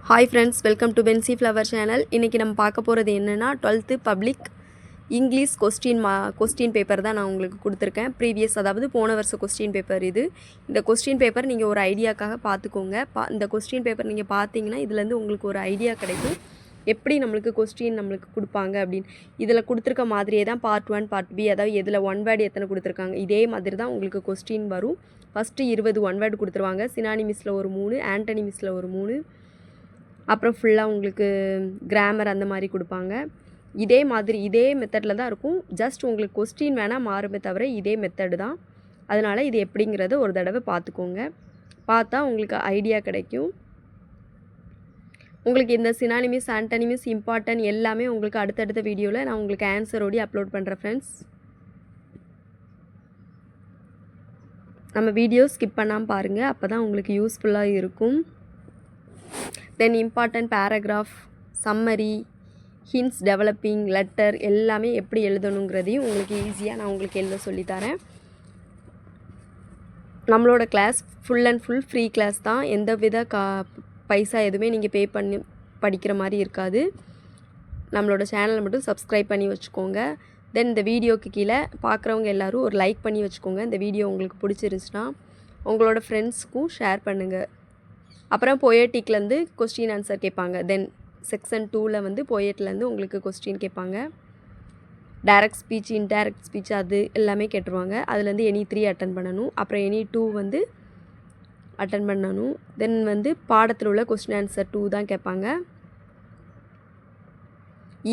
Hi friends, welcome to Bensi Flower channel. இன்னைக்கு நம்ம பார்க்க போறது என்னன்னா 12th public English question paper தான் நான் உங்களுக்கு கொடுத்திருக்கேன். ப்ரீவியஸ் அதாவது போன வருஷ கொஸ்டின் பேப்பர் இது. இந்த கொஸ்டின் பேப்பர் நீங்க ஒரு ஐடியாக்காக பார்த்துக்கோங்க. இந்த கொஸ்டின் பேப்பர் நீங்க பார்த்தீங்கன்னா இதுல இருந்து உங்களுக்கு ஒரு ஐடியா கிடைக்கும். எப்படி நம்மளுக்கு கொஸ்டின் நம்மளுக்கு கொடுப்பாங்க அப்படினு. இதுல கொடுத்திருக்க மாதிரியே தான் பார்ட் 1 பார்ட் B அதாவது எதுல ஒன் வேர்ட் எத்தனை கொடுத்திருக்காங்க. இதே மாதிரி தான் உங்களுக்கு கொஸ்டின் வரும். ஃபர்ஸ்ட் 20 ஒன் வேர்ட் கொடுத்துருவாங்க. சினானிமிஸ்ல ஒரு 3, ஆன்டனிமிஸ்ல ஒரு 3. அப்புறம் ஃபுல்லாக உங்களுக்கு கிராமர் அந்த மாதிரி கொடுப்பாங்க. இதே மாதிரி இதே மெத்தடில் தான் இருக்கும். ஜஸ்ட் உங்களுக்கு கொஸ்டின் வேணால் மாறுமே தவிர இதே மெத்தடு தான். அதனால் இது எப்படிங்கிறத ஒரு தடவை பார்த்துக்கோங்க. பார்த்தா உங்களுக்கு ஐடியா கிடைக்கும். உங்களுக்கு இந்த சினானிமிஸ் ஆன்டனிமிஸ் இம்பார்ட்டன்ட் எல்லாமே உங்களுக்கு அடுத்தடுத்த வீடியோவில் நான் உங்களுக்கு ஆன்சரோடி அப்லோட் பண்ணுறேன் ஃப்ரெண்ட்ஸ். நம்ம வீடியோ ஸ்கிப் பண்ணாமல் பாருங்கள். அப்போ தான் உங்களுக்கு யூஸ்ஃபுல்லாக இருக்கும். தென் important paragraph, summary, hints, developing, letter எல்லாமே எப்படி எழுதணுங்கிறதையும் உங்களுக்கு ஈஸியாக நான் உங்களுக்கு எழுத சொல்லித்தரேன். நம்மளோட class full and full free class தான். எந்த வித பைசா எதுவுமே நீங்கள் பே பண்ணி படிக்கிற மாதிரி இருக்காது. நம்மளோட சேனலை மட்டும் சப்ஸ்கிரைப் பண்ணி வச்சுக்கோங்க. தென் இந்த வீடியோக்கு கீழே பார்க்குறவங்க எல்லோரும் ஒரு லைக் பண்ணி வச்சுக்கோங்க. இந்த வீடியோ உங்களுக்கு பிடிச்சிருந்துச்சுன்னா உங்களோட ஃப்ரெண்ட்ஸ்க்கும் ஷேர் பண்ணுங்கள். அப்புறம் பொயட்டிக்லேருந்து கொஸ்டின் ஆன்சர் கேட்பாங்க. தென் செக்ஷன் 2ல் வந்து பொயட்லேருந்து உங்களுக்கு கொஸ்டின் கேட்பாங்க. டைரக்ட் ஸ்பீச், இன்டைரக்ட் ஸ்பீச் அது எல்லாமே கேட்டுருவாங்க. அதுலேருந்து எனி 3 அட்டன் பண்ணணும். அப்புறம் எனி 2 வந்து அட்டன் பண்ணணும். தென் வந்து பாடத்தில் உள்ள கொஸ்டின் ஆன்சர் 2 தான் கேட்பாங்க.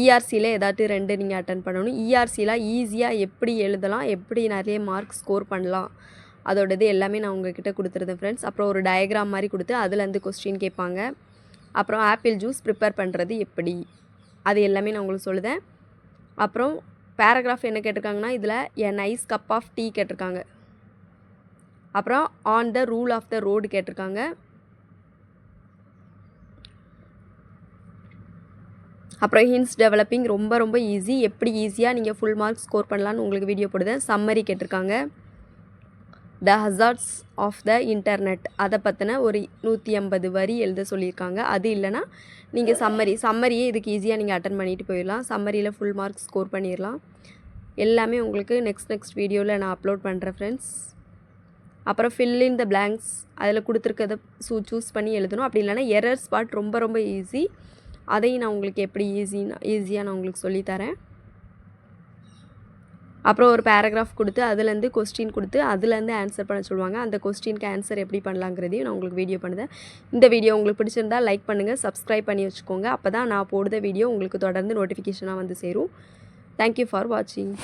இஆர்சியில் ஏதாட்டு 2 நீங்கள் அட்டன் பண்ணணும். இஆர்சியில் ஈஸியாக எப்படி எழுதலாம், எப்படி நிறைய மார்க் ஸ்கோர் பண்ணலாம் அதோடது எல்லாமே நான் உங்கள்கிட்ட கொடுத்துருந்தேன் ஃப்ரெண்ட்ஸ். அப்புறம் ஒரு டயக்ராம் மாதிரி கொடுத்து அதுலேருந்து கொஸ்டின் கேட்பாங்க. அப்புறம் ஆப்பிள் ஜூஸ் ப்ரிப்பேர் பண்ணுறது எப்படி அது எல்லாமே நான் உங்களுக்கு சொல்லுதேன். அப்புறம் பேராகிராஃப் என்ன கேட்டிருக்காங்கன்னா இதில் a nice cup of tea கேட்டிருக்காங்க. அப்புறம் on the rule of the road கேட்டிருக்காங்க. அப்புறம் ஹிண்ட்ஸ் டெவலப்பிங் ரொம்ப ரொம்ப ஈஸி. எப்படி ஈஸியாக நீங்கள் ஃபுல் மார்க் ஸ்கோர் பண்ணலான்னு உங்களுக்கு வீடியோ போடுதேன். சம்மரி கேட்டிருக்காங்க. த ஹசார்ட்ஸ் ஆஃப் த இன்டர்நெட் அதை பற்றின ஒரு 150 வரி எழுத சொல்லியிருக்காங்க. அது இல்லைனா நீங்கள் சம்மரியே இதுக்கு ஈஸியாக நீங்கள் அட்டன் பண்ணிட்டு போயிடலாம். சம்மரியில் ஃபுல் மார்க் ஸ்கோர் பண்ணிடலாம். எல்லாமே உங்களுக்கு நெக்ஸ்ட் வீடியோவில் நான் அப்லோட் பண்ணுறேன் ஃப்ரெண்ட்ஸ். அப்புறம் ஃபில் இன் த பிளாங்க்ஸ் அதில் கொடுத்துருக்கதை சூஸ் பண்ணி எழுதணும். அப்படி இல்லைனா எரர் ஸ்பாட் ரொம்ப ரொம்ப ஈஸி. அதையும் நான் உங்களுக்கு எப்படி ஈஸியாக நான் உங்களுக்கு சொல்லித்தரேன். அப்புறம் ஒரு பேராகிராஃப் கொடுத்து அதுலேருந்து கொஸ்டின் கொடுத்து அதுலேருந்து ஆன்சர் பண்ண சொல்லுவாங்க. அந்த கொஸ்டினுக்கு ஆன்சர் எப்படி பண்ணலாங்கிறதையும் நான் உங்களுக்கு வீடியோ பண்ணுறேன். இந்த வீடியோ உங்களுக்கு பிடிச்சிருந்தா லைக் பண்ணுங்கள், சப்ஸ்கிரைப் பண்ணி வச்சுக்கோங்க. அப்போ தான் நான் போடுற வீடியோ உங்களுக்கு தொடர்ந்து நோட்டிஃபிகேஷனாக வந்து சேரும். தேங்க்யூ ஃபார் வாட்சிங்.